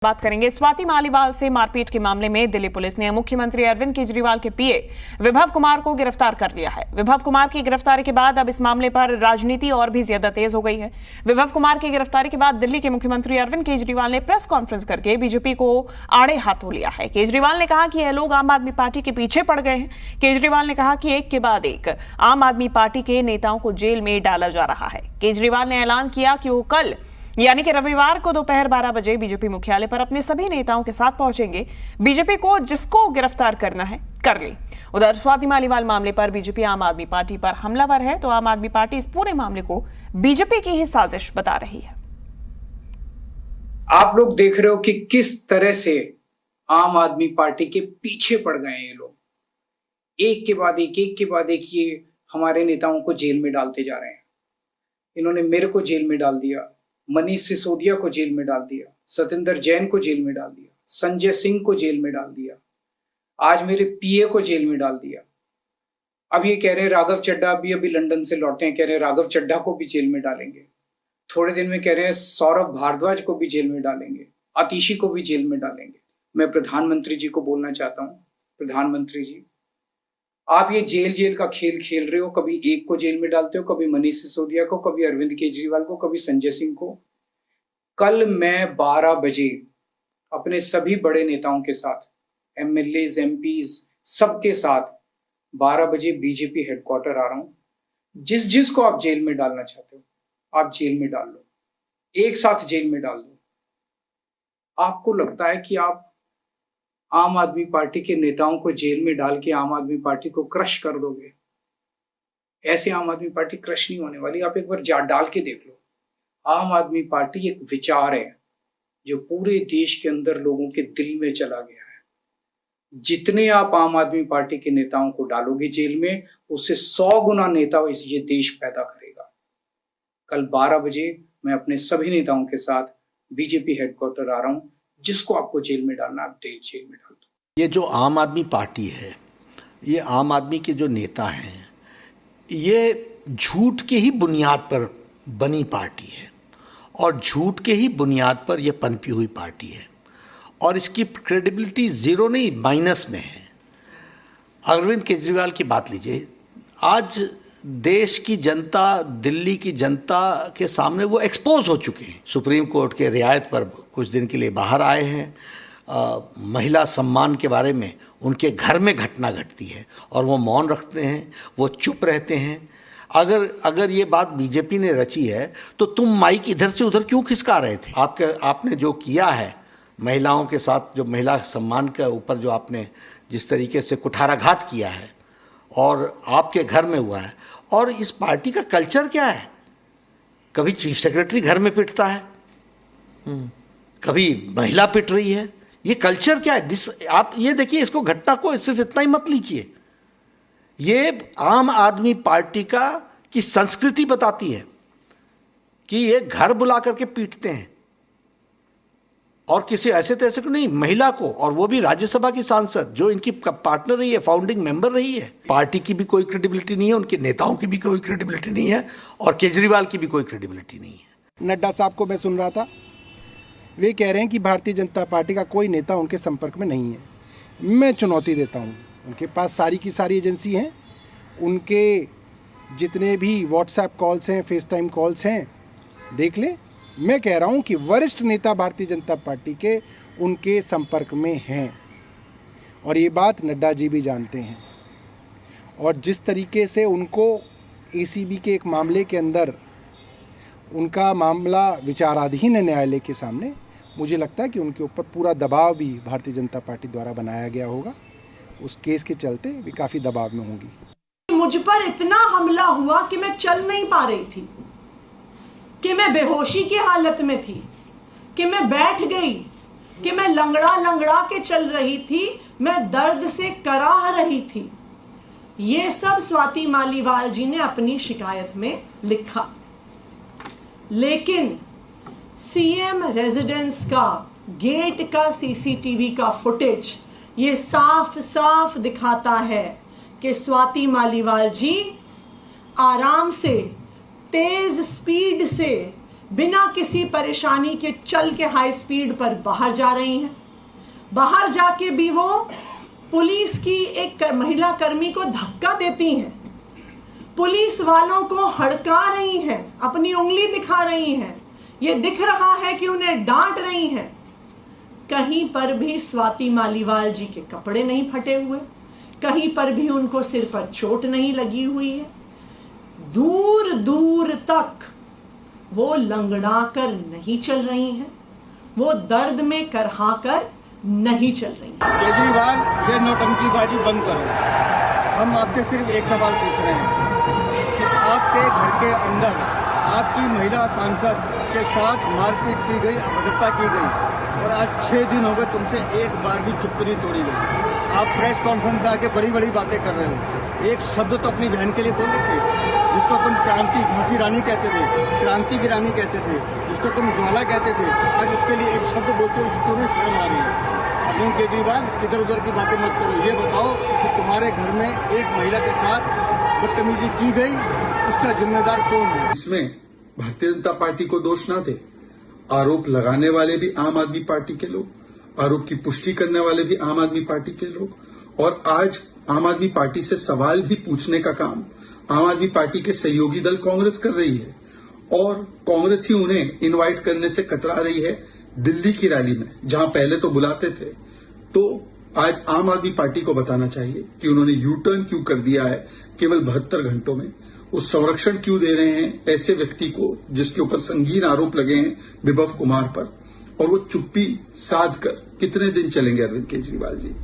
बात करेंगे स्वाति मालीवाल से। मारपीट के मामले में दिल्ली पुलिस ने मुख्यमंत्री अरविंद केजरीवाल के पीए विभव कुमार को गिरफ्तार कर लिया है। विभव कुमार की गिरफ्तारी के बाद अब इस मामले पर राजनीति और भी ज्यादा तेज हो गई है। विभव कुमार की गिरफ्तारी के बाद दिल्ली के मुख्यमंत्री अरविंद केजरीवाल ने प्रेस कॉन्फ्रेंस करके बीजेपी को आड़े हाथों लिया है। केजरीवाल ने कहा कि यह लोग आम आदमी पार्टी के पीछे पड़ गए हैं। केजरीवाल ने कहा कि एक के बाद एक आम आदमी पार्टी के नेताओं को जेल में डाला जा रहा है। केजरीवाल ने ऐलान किया कि वो कल यानी कि रविवार को दोपहर 12 बजे बीजेपी मुख्यालय पर अपने सभी नेताओं के साथ पहुंचेंगे। बीजेपी को जिसको गिरफ्तार करना है कर ले। उधर स्वाति मालीवाल मामले पर बीजेपी आम आदमी पार्टी पर हमलावर है, तो आम आदमी पार्टी इस पूरे मामले को बीजेपी की ही साजिश बता रही है। आप लोग देख रहे हो कि किस तरह से आम आदमी पार्टी के पीछे पड़ गए हैं ये लोग। एक के बाद एक ये हमारे नेताओं को जेल में डालते जा रहे हैं। इन्होंने मेरे को जेल में डाल दिया, मनीष सिसोदिया को जेल में डाल दिया, सतेंद्र जैन को जेल में डाल दिया, संजय सिंह को जेल में डाल दिया, आज मेरे पीए को जेल में डाल दिया। अब ये कह रहे हैं राघव चड्ढा अभी लंदन से लौटे हैं, कह रहे हैं राघव चड्ढा को भी जेल में डालेंगे। थोड़े दिन में कह रहे हैं सौरभ भारद्वाज को भी जेल में डालेंगे, आतिशी को भी जेल में डालेंगे। मैं प्रधानमंत्री जी को बोलना चाहता हूँ, प्रधानमंत्री जी आप ये जेल का खेल खेल रहे हो। कभी एक को जेल में डालते हो, कभी मनीष सिसोदिया को, कभी अरविंद केजरीवाल को, कभी संजय सिंह को। कल मैं 12 बजे अपने सभी बड़े नेताओं के साथ, एमएलएज, एमपीज सबके साथ 12 बजे बीजेपी हेडक्वार्टर आ रहा हूं। जिसको आप जेल में डालना चाहते हो आप जेल में डाल लो, एक साथ जेल में डाल दो। आपको लगता है कि आप आम आदमी पार्टी के नेताओं को जेल में डाल के आम आदमी पार्टी को क्रश कर दोगे? ऐसे आम आदमी पार्टी क्रश नहीं होने वाली। आप एक बार डाल के देख लो। आम आदमी पार्टी एक विचार है जो पूरे देश के अंदर लोगों के दिल में चला गया है। जितने आप आम आदमी पार्टी के नेताओं को डालोगे जेल में, उससे 100 गुना नेता ये देश पैदा करेगा। कल 12 बजे मैं अपने सभी नेताओं के साथ बीजेपी हेडक्वार्टर आ रहा हूं। जिसको आपको जेल में डालना आप जेल में डाल दो। ये जो आम आदमी पार्टी है, ये आम आदमी के जो नेता हैं, ये झूठ के ही बुनियाद पर बनी पार्टी है और झूठ के ही बुनियाद पर यह पनपी हुई पार्टी है और इसकी क्रेडिबिलिटी ज़ीरो नहीं माइनस में है। अरविंद केजरीवाल की बात लीजिए, आज देश की जनता, दिल्ली की जनता के सामने वो एक्सपोज हो चुके हैं। सुप्रीम कोर्ट के रियायत पर कुछ दिन के लिए बाहर आए हैं। महिला सम्मान के बारे में उनके घर में घटना घटती है और वो मौन रखते हैं, वो चुप रहते हैं। अगर ये बात बीजेपी ने रची है तो तुम माइक इधर से उधर क्यों खिसका रहे थे? आपने जो किया है महिलाओं के साथ, जो महिला सम्मान के ऊपर जो आपने जिस तरीके से कुठाराघात किया है और आपके घर में हुआ है, और इस पार्टी का कल्चर क्या है? कभी चीफ सेक्रेटरी घर में पिटता है, कभी महिला पिट रही है। ये कल्चर क्या है? आप ये देखिए, इसको घटना को सिर्फ इतना ही मत लीजिए। ये आम आदमी पार्टी की संस्कृति बताती है कि ये घर बुला करके पीटते हैं और किसी ऐसे तैसे को नहीं, महिला को, और वो भी राज्यसभा की सांसद जो इनकी पार्टनर रही है, फाउंडिंग मेंबर रही है। पार्टी की भी कोई क्रेडिबिलिटी नहीं है, उनके नेताओं की भी कोई क्रेडिबिलिटी नहीं है और केजरीवाल की भी कोई क्रेडिबिलिटी नहीं है। नड्डा साहब को मैं सुन रहा था, वे कह रहे हैं कि भारतीय जनता पार्टी का कोई नेता उनके संपर्क में नहीं है। मैं चुनौती देता हूँ, उनके पास सारी की सारी एजेंसी हैं, उनके जितने भी व्हाट्सएप कॉल्स हैं, फेस टाइम कॉल्स हैं, देख लें। मैं कह रहा हूं कि वरिष्ठ नेता भारतीय जनता पार्टी के उनके संपर्क में हैं और ये बात नड्डा जी भी जानते हैं। और जिस तरीके से उनको एसीबी के एक मामले के अंदर उनका मामला विचाराधीन है न्यायालय के सामने, मुझे लगता है कि उनके ऊपर पूरा दबाव भी भारतीय जनता पार्टी द्वारा बनाया गया होगा। उस केस के चलते वे काफ़ी दबाव में होंगी। मुझ पर इतना हमला हुआ कि मैं चल नहीं पा रही थी, कि मैं बेहोशी की हालत में थी, कि मैं बैठ गई, कि मैं लंगड़ा के चल रही थी, मैं दर्द से कराह रही थी। ये सब स्वाति मालीवाल जी ने अपनी शिकायत में लिखा। लेकिन सीएम रेजिडेंस का गेट का सीसीटीवी का फुटेज ये साफ साफ दिखाता है कि स्वाति मालीवाल जी आराम से, तेज स्पीड से बिना किसी परेशानी के चल के हाई स्पीड पर बाहर जा रही हैं। बाहर जाके भी वो पुलिस की एक महिला कर्मी को धक्का देती हैं, पुलिस वालों को हड़का रही हैं, अपनी उंगली दिखा रही हैं। ये दिख रहा है कि उन्हें डांट रही हैं। कहीं पर भी स्वाति मालीवाल जी के कपड़े नहीं फटे हुए, कहीं पर भी उनको सिर पर चोट नहीं लगी हुई है। दूर दूर तक वो लंगड़ा कर नहीं चल रही हैं, वो दर्द में करहा कर नहीं चल रही हैं। केजरीवाल, ये नौटंकीबाजी बंद करो। हम आपसे सिर्फ एक सवाल पूछ रहे हैं कि आपके घर के अंदर आपकी महिला सांसद के साथ मारपीट की गई, अभद्रता की गई और आज 6 दिन हो गए तुमसे एक बार भी चुप्पी नहीं तोड़ी गई। आप प्रेस कॉन्फ्रेंस में आके बड़ी बड़ी बातें कर रहे हो। एक शब्द तो अपनी बहन के लिए बोल देते, जिसको तुम क्रांति झांसी रानी कहते थे, क्रांति की रानी कहते थे, जिसको तुम ज्वाला कहते थे, आज उसके लिए एक शब्द बोलते हो, उसको भी शर्म आ रही है। अरविंद केजरीवाल, इधर उधर की बातें मत करो। ये बताओ कि तुम्हारे घर में एक महिला के साथ बदतमीजी की गई, उसका जिम्मेदार कौन है? इसमें भारतीय जनता पार्टी को दोष ना दे। आरोप लगाने वाले भी आम आदमी पार्टी के लोग, आरोप की पुष्टि करने वाले भी आम आदमी पार्टी के लोग, और आज आम आदमी पार्टी से सवाल भी पूछने का काम आम आदमी पार्टी के सहयोगी दल कांग्रेस कर रही है। और कांग्रेस ही उन्हें इनवाइट करने से कतरा रही है दिल्ली की रैली में, जहां पहले तो बुलाते थे। तो आज आम आदमी पार्टी को बताना चाहिए कि उन्होंने यू टर्न क्यों कर दिया है केवल 72 घंटों में। उस संरक्षण क्यों दे रहे हैं ऐसे व्यक्ति को जिसके ऊपर संगीन आरोप लगे हैं विभव कुमार पर, और वो चुप्पी साध कर कितने दिन चलेंगे अरविंद केजरीवाल जी।